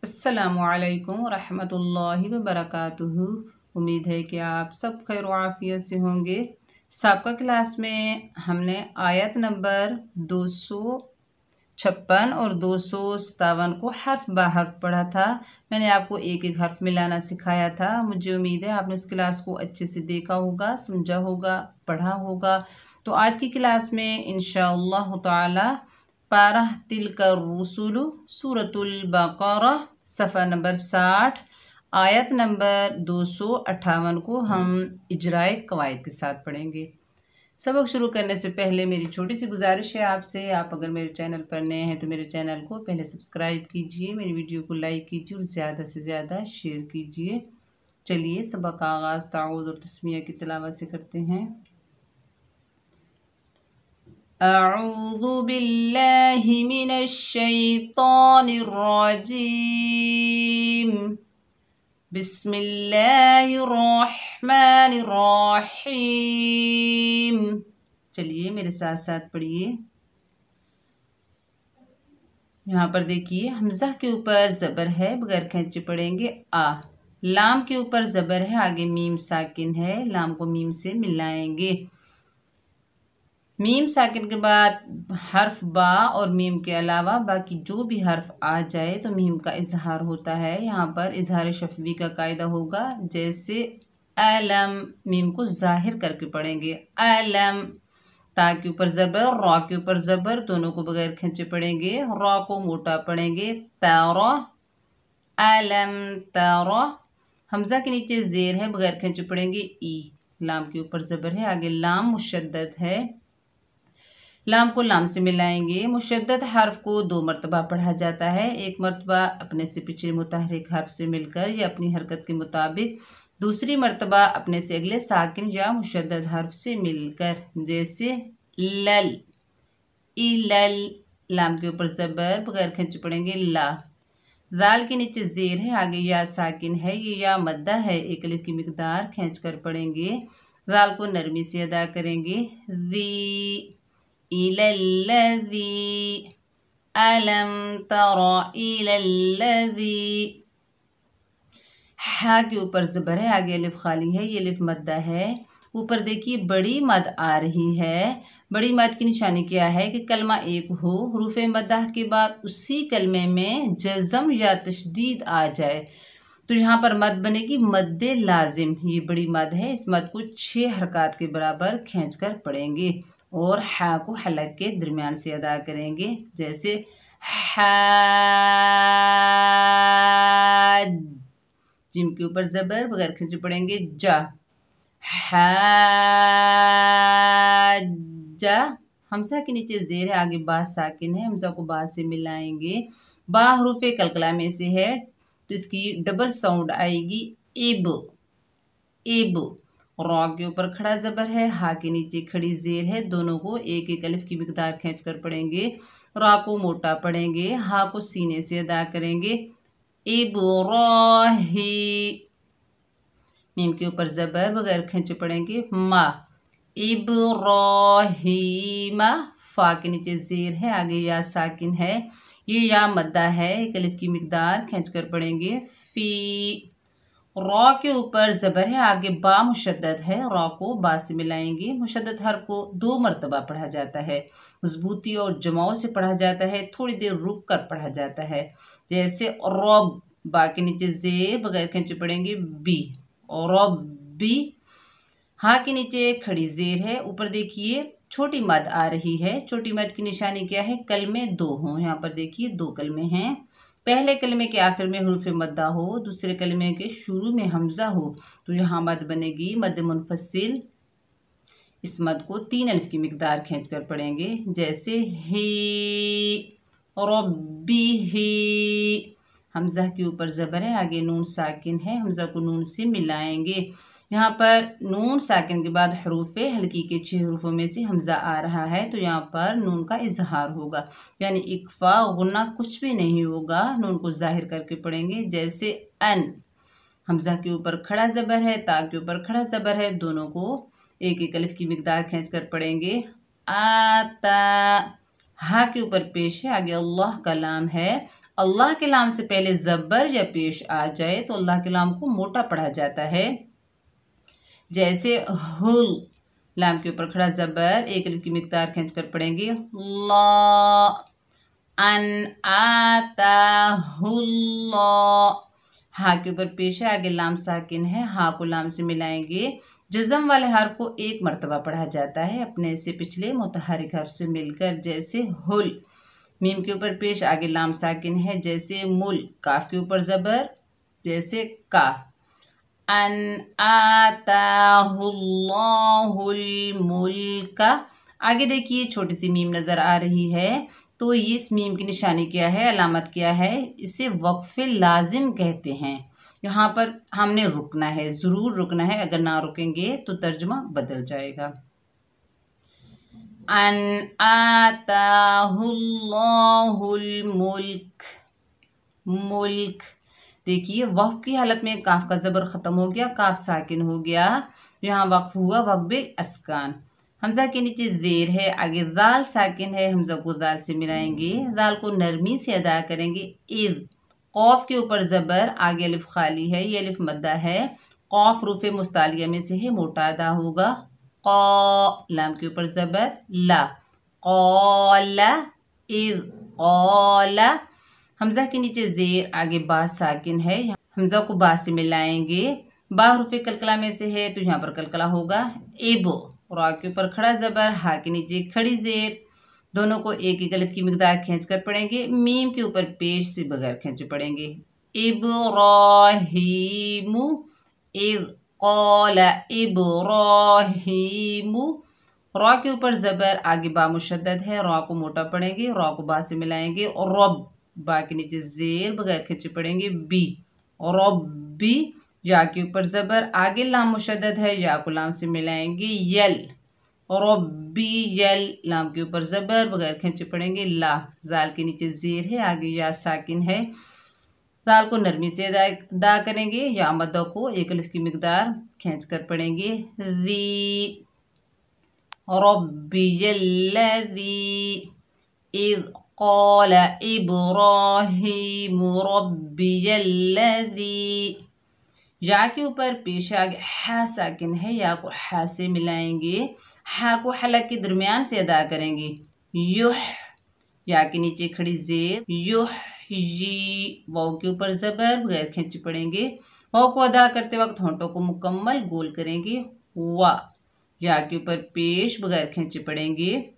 अस्सलामुअलैकुम रहमतुल्लाहि व बरकातुहू। उम्मीद है कि आप सब खैर आफियत से होंगे। साबका क्लास में हमने आयत नंबर 256 और 257 को हर्फ ब हर्फ पढ़ा था। मैंने आपको एक एक हर्फ मिलाना सिखाया था। मुझे उम्मीद है आपने उस क्लास को अच्छे से देखा होगा, समझा होगा, पढ़ा होगा। तो आज की क्लास में इंशाअल्लाह ताला पारा तिलकर रसूलु सूरतुल बकरा सफ़ा नंबर 60 आयत नंबर 258 को हम इजराए कवायद के साथ पढ़ेंगे। सबक शुरू करने से पहले मेरी छोटी सी गुजारिश है आपसे, आप अगर मेरे चैनल पर नए हैं तो मेरे चैनल को पहले सब्सक्राइब कीजिए, मेरी वीडियो को लाइक कीजिए और ज़्यादा से ज़्यादा शेयर कीजिए। चलिए सबक का आगाज़ ताऊज़ और तस्मीया की तिलावत से करते हैं। अऊज़ु बिल्लाहि मिनश शैतानिर रजीम। बिस्मिल्लाहिर्रहमानिर्रहीम। चलिए मेरे साथ साथ पढ़िए। यहाँ पर देखिए हमज़ा के ऊपर ज़बर है, बगैर खींचे पढ़ेंगे आ। लाम के ऊपर ज़बर है, आगे मीम साकिन है, लाम को मीम से मिलाएंगे। मीम साकिन के बाद हर्फ बा और मीम के अलावा बाकी जो भी हर्फ आ जाए तो मीम का इजहार होता है। यहाँ पर इजहार शफवी का कायदा होगा। जैसे अलम, मीम को जाहिर करके पढ़ेंगे अलम। ता के ऊपर ज़बर, रॉ के ऊपर ज़बर, दोनों को बगैर खींचे पढ़ेंगे। रॉ को मोटा पढ़ेंगे तारा, अलम तारा। हमज़ा के नीचे ज़ेर है, बगैर खींचे पढ़ेंगे ई। लाम के ऊपर ज़बर है, आगे लाम मुशद्दद है, लाम को लाम से मिलाएंगे। मुशद्दद हर्फ को 2 मरतबा पढ़ा जाता है। एक मरतबा अपने से पिछले मुतहरिक हर्फ से मिलकर या अपनी हरकत के मुताबिक, दूसरी मरतबा अपने से अगले साकिन या मुशद्दद हर्फ से मिलकर। जैसे लल, इलल। लाम के ऊपर ज़बर, बगैर खींचे पढ़ेंगे ला। दाल के नीचे ज़ेर है, आगे या साकिन है, ये या मद्दा है, एक अलिफ की मिकदार खींच कर पढ़ेंगे। दाल को नरमी से अदा करेंगे। दी, इलल्लज़ी, अलम तरा इलल्लज़ी। हा के ऊपर ज़बर है, आगे अलिफ खाली है, ये अलिफ मद्दा है। ऊपर देखिए बड़ी मद आ रही है। बड़ी मद की निशानी क्या है कि कलमा एक हो, हुरूफ़े मद्दा के बाद उसी कलमे में जज़म या तशदीद आ जाए तो यहाँ पर मद बनेगी मद्दे लाजिम। ये बड़ी मद है, इस मद को 6 हरकत के बराबर खींच कर पढ़ेंगे और हा को हलक के दरमियान से अदा करेंगे। जैसे हाज, जिम के ऊपर ज़बर, बगैर खींचे पढ़ेंगे जा, हाजा। हमज़ा के नीचे ज़ेर है, आगे बा साकिन है, हमज़ा को बा से मिलाएंगे। बा हरूफ़े कलकला में से है तो इसकी डबल साउंड आएगी इब, इब। रॉ के ऊपर खड़ा ज़बर है, हा के नीचे खड़ी ज़ेर है, दोनों को एक एक अलिफ की मिकदार खींच कर पढ़ेंगे। रॉ को मोटा पढ़ेंगे, हा को सीने से अदा करेंगे इब्राही। मीम के ऊपर ज़बर, बगैर खींचे पढ़ेंगे मा, इब्राहीमा। फा के नीचे ज़ेर है, आगे या साकिन है, ये या मद्दा है, एक अलिफ की मिकदार खींच कर पढ़ेंगे फी। रॉ के ऊपर ज़बर है, आगे बा मुशद्दद है, रॉ को बा से मिलाएंगे। मुशद्दद हर्फ को 2 मरतबा पढ़ा जाता है, मजबूती और जमाओ से पढ़ा जाता है, थोड़ी देर रुक कर पढ़ा जाता है। जैसे रब, बा के नीचे ज़ेर, बगैर खींचे पढ़ेंगे बी, रब्बी। हा के नीचे खड़ी ज़ेर है, ऊपर देखिए छोटी मद आ रही है। छोटी मद की निशानी क्या है, कलमे 2 हों। यहाँ पर देखिए 2 कलमे हैं, पहले कलमे के आखिर में हुरूफ़ मद्दा हो, दूसरे कलमे के शुरू में हमज़ा हो तो यहाँ मद बनेगी मद मुनफसिल। इस मद को 3 अलिफ की मिकदार खींच कर पढ़ेंगे। जैसे ही, रब्बी ही। हमज़ा के ऊपर ज़बर है, आगे नून साकिन है, हमज़ा को नून से मिलाएंगे। यहाँ पर नून साकिन के बाद हरूफ़े हल्की के 6 हरूफों में से हमज़ा आ रहा है तो यहाँ पर नून का इजहार होगा, यानी इक्फ़ा गुन्ना कुछ भी नहीं होगा, नून को जाहिर करके पढ़ेंगे। जैसे अन, हमज़ा के ऊपर खड़ा ज़बर है, ता के ऊपर खड़ा ज़बर है, दोनों को एक एक अलिफ की मिकदार खींच कर पढ़ेंगे आता। हा के ऊपर पेश है, आगे अल्लाह का लाम है, अल्लाह के लाम से पहले ज़बर या पेश आ जाए तो अल्लाह के लाम को मोटा पढ़ा जाता है। जैसे हुल, लाम के ऊपर खड़ा ज़बर, एक अलिफ की मिक़दार खींच कर पढ़ेंगे ला, अन आताहुल्ला। हा के ऊपर पेश है, आगे लाम साकिन है, हा को लाम से मिलाएंगे। जज़म वाले हर्फ को एक मरतबा पढ़ा जाता है अपने से पिछले मुतहरिक हर्फ से मिलकर, जैसे हुल। मीम के ऊपर पेश, आगे लाम साकिन है, जैसे मुल। काफ के ऊपर ज़बर, जैसे का। अन आताहुल्लाहुल मुल्क। आगे देखिए छोटी सी मीम नज़र आ रही है, तो ये इस मीम की निशानी क्या है, अलामत क्या है? इसे वक्फ़े लाजिम कहते हैं। यहाँ पर हमने रुकना है, ज़रूर रुकना है, अगर ना रुकेंगे तो तर्जुमा बदल जाएगा। अन आताहुल्लाहुल मुल्क, मुल्क। देखिए वक्फ की हालत में काफ का ज़बर ख़त्म हो गया, काफ साकिन हो गया, यहाँ वक्फ हुआ वक्फ बिल अस्कान। हमज़ा के नीचे ज़ेर है, आगे दाल साकिन है, हमज़ा को दाल से मिलाएंगे, दाल को नरमी से अदा करेंगे। इज़, कौफ के ऊपर ज़बर, आगे अलिफ खाली है, ये अलिफ मद्दा है। कौफ रूफ़े मुस्तालिया में से है, मोटा अदा होगा। क़ौ, लाम के ऊपर ज़बर, ला, क़ौला, इज़ क़ौला। हमज़ा के नीचे ज़ेर, आगे बा साकिन है, हमज़ा को बा से मिलाएंगे। बा हरूफ़े कलकला में से है, तो यहाँ पर कलकला होगा। इब, रा के ऊपर खड़ा ज़बर, हा के नीचे खड़ी ज़ेर, दोनों को एक एक अलिफ की मिक़दार खींच कर पढ़ेंगे। मीम के ऊपर पेश से बगैर खींचे पढ़ेंगे। इब्राहीमु, इज़ क़ाला इब्राहीमु। रा के ऊपर ज़बर, आगे बा मुशद्दद है, रा को मोटा पढ़ेंगे, रा को बा से मिलाएंगे। और रब, बा के नीचे ज़ेर, बगैर खींचे पढ़ेंगे। बी, रब्बी, या के ऊपर ज़बर, आगे लाम मुशद्दद है, या को लाम से मिलाएंगे। यल, रब्बी यल, लाम के ऊपर ज़बर, बगैर खींचे पढ़ेंगे। ला, जाल के नीचे ज़ेर है, आगे या साकिन है, दाल को नरमी से अदा करेंगे। या मद्दा को एक अलिफ की मिक़दार खींच कर पढ़ेंगे। री, रब्बियल्लज़ी, इज़ क़ाला इब्राहीमु रब्बियल्लज़ी। या के ऊपर पेश आगे हा साकिन है, या को हा से मिलाएंगे, हा को हलक के दरमियान से अदा करेंगे। युह, या के नीचे खड़ी ज़ेर, युह जी। वाव के ऊपर ज़बर, बगैर खींचे पढ़ेंगे। वाव को अदा करते वक्त होंठों को मुकम्मल गोल करेंगे। वा, या के ऊपर पेश, बगैर खींचे पढ़ेंगे।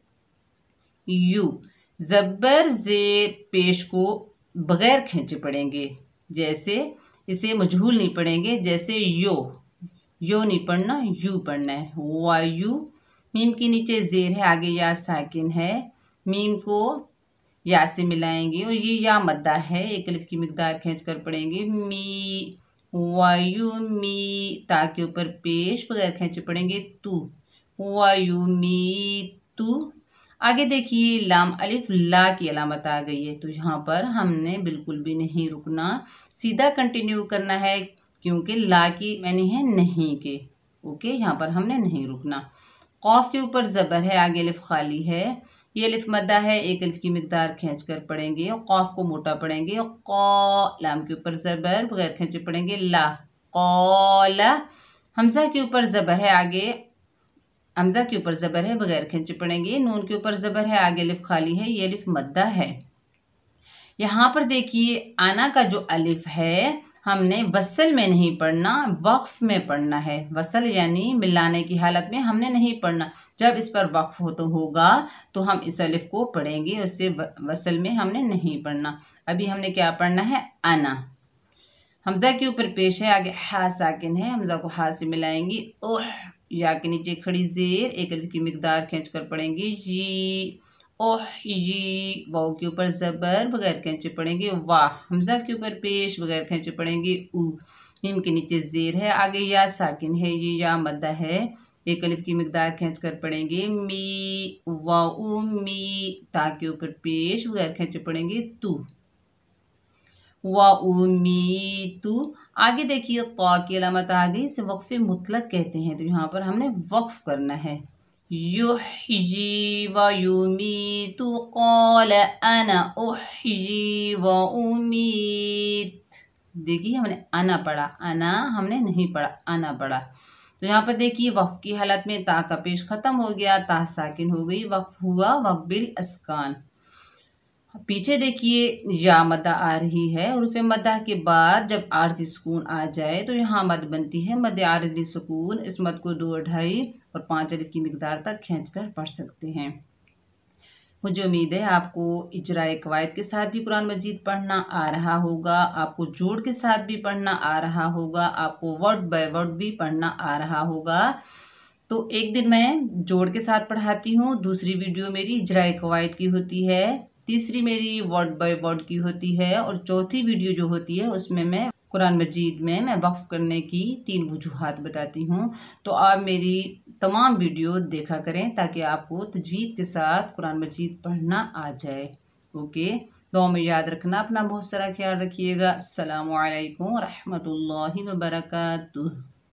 यू, ज़बर ज़ेर पेश को बगैर खींचे पढ़ेंगे, जैसे इसे मजहूल नहीं पढ़ेंगे, जैसे यो नहीं पढ़ना, यू पढ़ना है। वायु, मीम के नीचे ज़ेर है, आगे या साकिन है, मीम को या से मिलाएंगे, और ये या मद्दा है, एक अलिफ की मिक़दार खींच कर पढ़ेंगे। मी, वायु मी, ता के ऊपर पेश, बगैर खींचे पढ़ेंगे। तू, वायु मी तू। आगे देखिए लाम अलिफ ला की अलामत आ गई है, तो यहाँ पर हमने बिल्कुल भी नहीं रुकना, सीधा कंटिन्यू करना है, क्योंकि ला की मैंने है नहीं के। ओके, यहाँ पर हमने नहीं रुकना। कौफ के ऊपर ज़बर है, आगे अलिफ खाली है, ये अलिफ मद्दा है, एक अलिफ की मिक़दार खींच कर पढ़ेंगे और कौफ को मोटा पढ़ेंगे। और कौ, लाम के ऊपर ज़बर, बगैर खींचे पढ़ेंगे। ला, कौला। हमज़ा के ऊपर ज़बर है, आगे हमज़ा के ऊपर ज़बर है, बगैर खींचे पढ़ेंगे। नून के ऊपर ज़बर है, आगे अलिफ खाली है, ये अलिफ मद्दा है। यहाँ पर देखिए आना का जो अलिफ है, हमने वसल में नहीं पढ़ना, वक्फ में पढ़ना है। वसल यानी मिलाने की हालत में हमने नहीं पढ़ना, जब इस पर वक्फ होगा तो हम इस अलिफ को पढ़ेंगे, उससे वसल में हमने नहीं पढ़ना। अभी हमने क्या पढ़ना है, आना। हमज़ा के ऊपर पेश है, आगे हा साकिन है, हमज़ा को हा से मिलाएंगे। ओह, या के नीचे खड़ी ज़ेर, एक अलिफ की मिक़दार खींच कर पढ़ेंगे। जी, ओह जी। वाव के ऊपर ज़बर, बगैर खींचे पढ़ेंगे। वाह, हमज़ा के ऊपर पेश, बगैर खींचे पढ़ेंगे। ऊ, मीम के नीचे ज़ेर है, आगे या साकिन है, ये या मद्दा है, एक अलिफ की मिक़दार खींच कर पढ़ेंगे। मी, वाउ मी, ता के ऊपर पेश, बगैर खींचे पढ़ेंगे। तू, वाउमी तू। आगे देखिए तौ की अलामत आ गई, इसे वक्फ़े मुतलक कहते हैं, तो यहाँ पर हमने वक्फ करना है। युहयी व युमीतु क़ाल अना उहयी व उमीत। देखिए हमने अना पढ़ा, अना हमने नहीं पढ़ा, अना पढ़ा। तो यहाँ पर देखिए वक्फ की हालत में ता का पेश खत्म हो गया, ता साकिन हो गई, वक्फ हुआ वक्फ बिल अस्कान। पीछे देखिए या मद्दा आ रही है, उर्फ़ मद्दा के बाद जब आर्ज़ी सुकून आ जाए तो यहाँ मद बनती है मद आर्ज़ी सुकून। इस मद को 2, 2.5 और 5 अलिफ की मिकदार तक खींचकर पढ़ सकते हैं। मुझे उम्मीद है आपको इजराए कवायद के साथ भी कुरान मजीद पढ़ना आ रहा होगा, आपको जोड़ के साथ भी पढ़ना आ रहा होगा, आपको वर्ड बाय वर्ड भी पढ़ना आ रहा होगा। तो एक दिन मैं जोड़ के साथ पढ़ाती हूँ, दूसरी वीडियो मेरी इजराए कवायद की होती है, तीसरी मेरी वर्ड बाय वर्ड की होती है और चौथी वीडियो जो होती है उसमें मैं कुरान मजीद में मैं वक्फ करने की 3 वजूहात बताती हूँ। तो आप मेरी तमाम वीडियो देखा करें ताकि आपको तजवीद के साथ कुरान मजीद पढ़ना आ जाए। ओके, दुआ में याद रखना, अपना बहुत सारा ख्याल रखिएगा। अस्सलामु अलैकुम व रहमतुल्लाहि व बरकातुहू।